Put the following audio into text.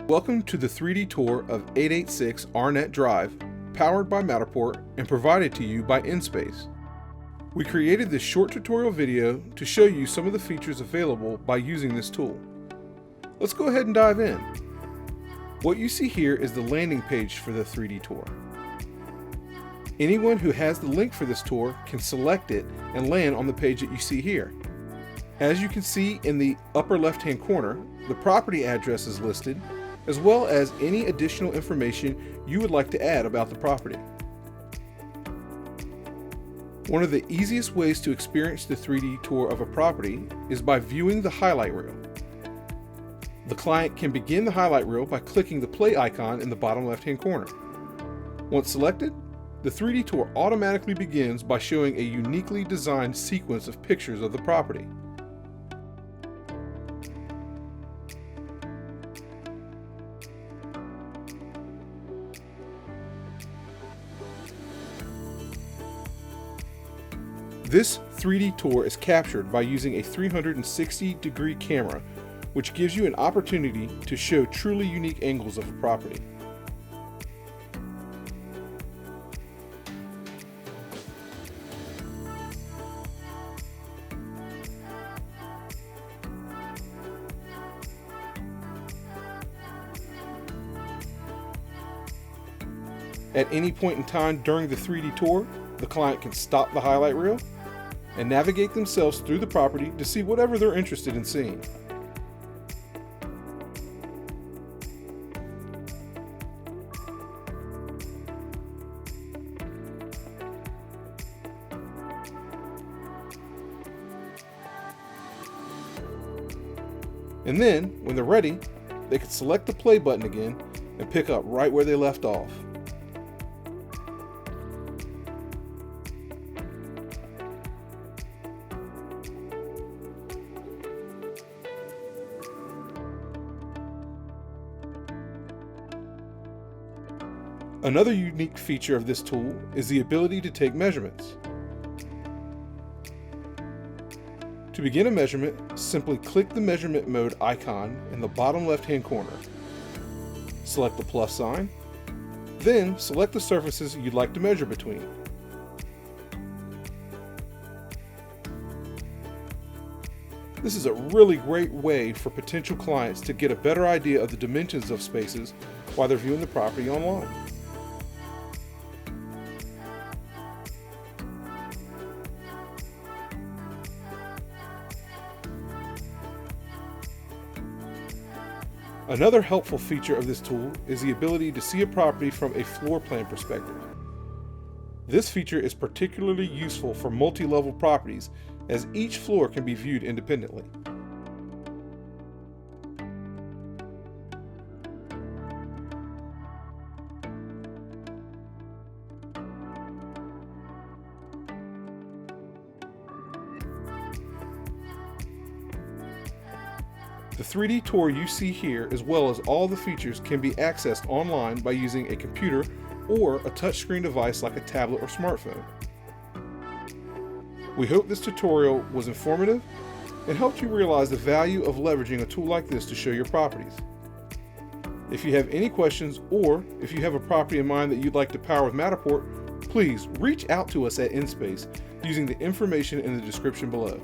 Welcome to the 3D tour of 886 Arnett Drive, powered by Matterport and provided to you by InSpace. We created this short tutorial video to show you some of the features available by using this tool. Let's go ahead and dive in. What you see here is the landing page for the 3D tour. Anyone who has the link for this tour can select it and land on the page that you see here. As you can see in the upper left-hand corner, the property address is listed, as well as any additional information you would like to add about the property. One of the easiest ways to experience the 3D tour of a property is by viewing the highlight reel. The client can begin the highlight reel by clicking the play icon in the bottom left-hand corner. Once selected, the 3D tour automatically begins by showing a uniquely designed sequence of pictures of the property. This 3D tour is captured by using a 360-degree camera, which gives you an opportunity to show truly unique angles of a property. At any point in time during the 3D tour, the client can stop the highlight reel and navigate themselves through the property to see whatever they're interested in seeing. And then, when they're ready, they can select the play button again and pick up right where they left off. Another unique feature of this tool is the ability to take measurements. To begin a measurement, simply click the measurement mode icon in the bottom left-hand corner. Select the plus sign, then select the surfaces you'd like to measure between. This is a really great way for potential clients to get a better idea of the dimensions of spaces while they're viewing the property online. Another helpful feature of this tool is the ability to see a property from a floor plan perspective. This feature is particularly useful for multi-level properties, as each floor can be viewed independently. The 3D tour you see here, as well as all the features, can be accessed online by using a computer or a touchscreen device like a tablet or smartphone. We hope this tutorial was informative and helped you realize the value of leveraging a tool like this to show your properties. If you have any questions, or if you have a property in mind that you'd like to power with Matterport, please reach out to us at InSpace using the information in the description below.